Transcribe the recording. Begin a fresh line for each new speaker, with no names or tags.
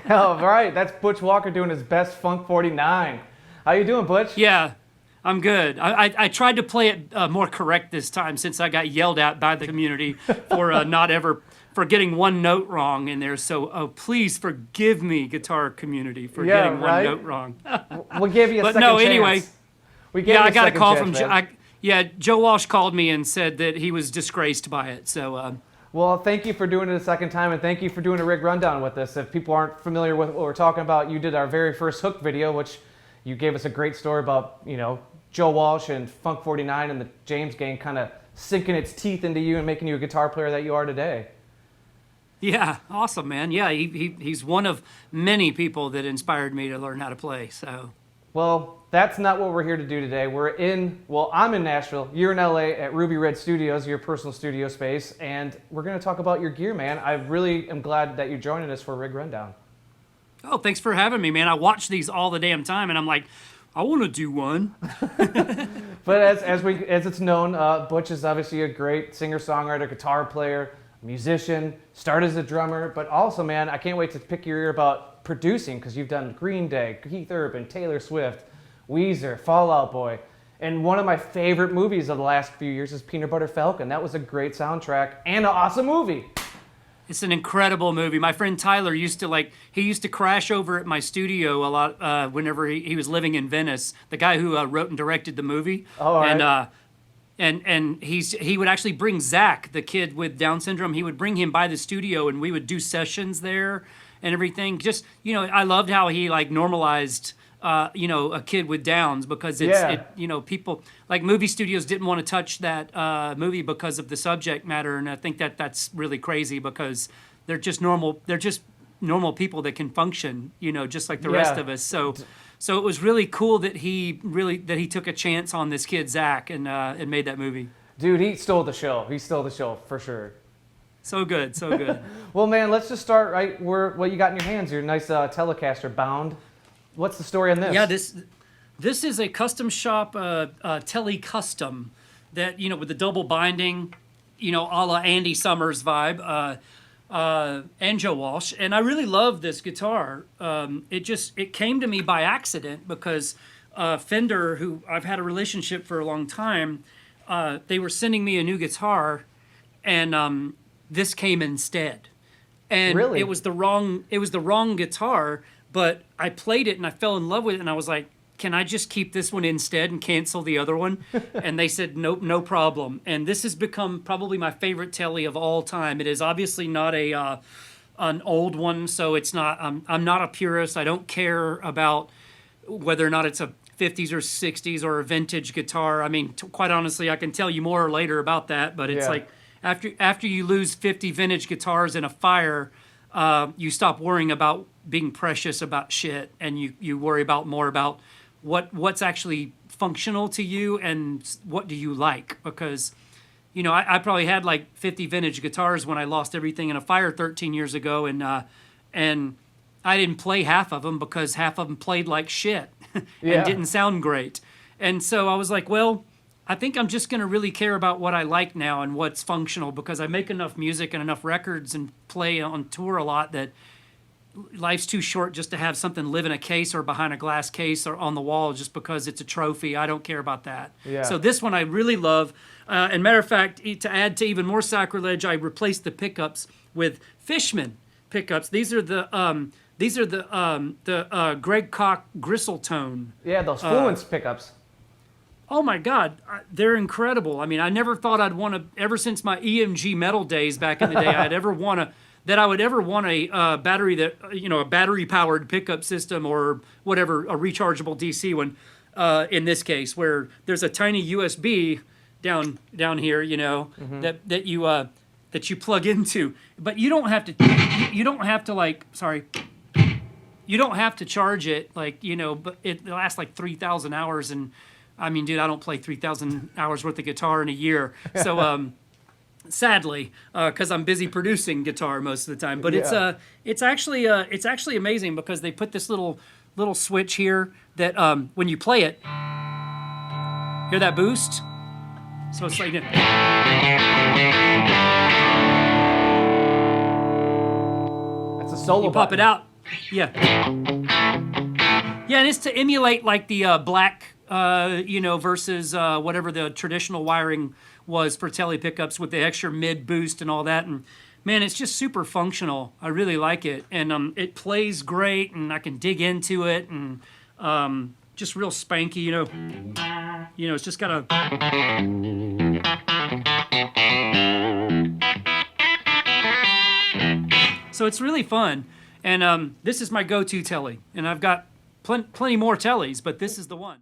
Oh, right. That's Butch Walker doing his best Funk 49. How you doing, Butch?
Yeah, I'm good. I tried to play it more correct this time since I got yelled at by the community for not ever for getting one note wrong in there. So please forgive me, guitar community, for
Yeah,
getting one
right?
note wrong.
We'll give you a
But
second
no,
chance.
anyway.
We gave
Yeah,
you
I
a
got a
second
call
chance,
from
man.
Joe Walsh called me and said that he was disgraced by it. So
Well, thank you for doing it a second time, and thank you for doing a rig rundown with us. If people aren't familiar with what we're talking about, you did our very first hook video, which you gave us a great story about, Joe Walsh and Funk 49 and the James Gang kind of sinking its teeth into you and making you a guitar player that you are today.
yeah, awesome, man. Yeah, he's one of many people that inspired me to learn how to play. So.
Well, that's not what we're here to do today. I'm in Nashville. You're in LA at RubyRed Studios, your personal studio space, and we're going to talk about your gear, man. I really am glad that you're joining us for a rig rundown.
Oh, thanks for having me, man. I watch these all the damn time, and I'm like, I want to do one.
But as it's known, Butch is obviously a great singer-songwriter, guitar player, musician, started as a drummer, but also, man, I can't wait to pick your ear about producing because you've done Green Day, Keith Urban, Taylor Swift, Weezer, Fall Out Boy. And one of my favorite movies of the last few years is Peanut Butter Falcon. That was a great soundtrack and an awesome movie.
It's an incredible movie. My friend Tyler used to crash over at my studio a lot whenever he was living in Venice. The guy who wrote and directed the movie.
Oh, all right.
And he would actually bring Zach, the kid with Down syndrome. He would bring him by the studio, and we would do sessions there and everything. Just I loved how he normalized a kid with Downs because people like movie studios didn't want to touch that movie because of the subject matter, and I think that's really crazy because they're just normal people that can function, just like the rest of us. So it was really cool that he took a chance on this kid Zach and made that movie.
Dude, he stole the show. He stole the show for sure.
So good, so good.
Well, man, let's just start right where what you got in your hands. Your nice Telecaster bound. What's the story on this?
Yeah, this is a custom shop Tele Custom that with the double binding, a la Andy Summers vibe, and Joe Walsh, and I really love this guitar. It came to me by accident because Fender, who I've had a relationship for a long time, they were sending me a new guitar, and this came instead, and
Really?
it was the wrong guitar. But I played it and I fell in love with it, and I was like, can I just keep this one instead and cancel the other one? And they said, nope, no problem. And this has become probably my favorite Tele of all time. It is obviously not an old one, so it's not. I'm not a purist. I don't care about whether or not it's a 50s or 60s or a vintage guitar. I mean, quite honestly, I can tell you more later about that. But it's like after you lose 50 vintage guitars in a fire, you stop worrying about being precious about shit, and you worry more about what's actually functional to you and what do you like, because I probably had like 50 vintage guitars when I lost everything in a fire 13 years ago, and I didn't play half of them because half of them played like shit and didn't sound great. And so I was like, well, I think I'm just going to really care about what I like now and what's functional, because I make enough music and enough records and play on tour a lot that life's too short just to have something live in a case or behind a glass case or on the wall just because it's a trophy. I don't care about that.
Yeah.
So this one I really love. And matter of fact, to add to even more sacrilege, I replaced the pickups with Fishman pickups. These are the Greg Koch Gristle-tone.
Yeah, those Fluence pickups.
Oh my God, they're incredible. I mean, I never thought I'd want to, ever since my EMG metal days back in the day, I would ever want a battery that, a battery powered pickup system or whatever, a rechargeable DC one, in this case, where there's a tiny USB down here, that you plug into, but you don't have to charge it, but it lasts like 3,000 hours. And I mean, dude, I don't play 3,000 hours worth of guitar in a year. So, sadly, because I'm busy producing guitar most of the time. But it's actually amazing because they put this little switch here that when you play it, hear that boost? So it's like
That's a solo
you pop
button.
it out. Yeah. Yeah, and it's to emulate like the black, versus whatever the traditional wiring was for tele pickups with the extra mid boost and all that. And man, it's just super functional. I really like it, and it plays great, and I can dig into it, and just real spanky. It's just got a. So it's really fun, and this is my go-to telly, and I've got plenty more tellies, but this is the one.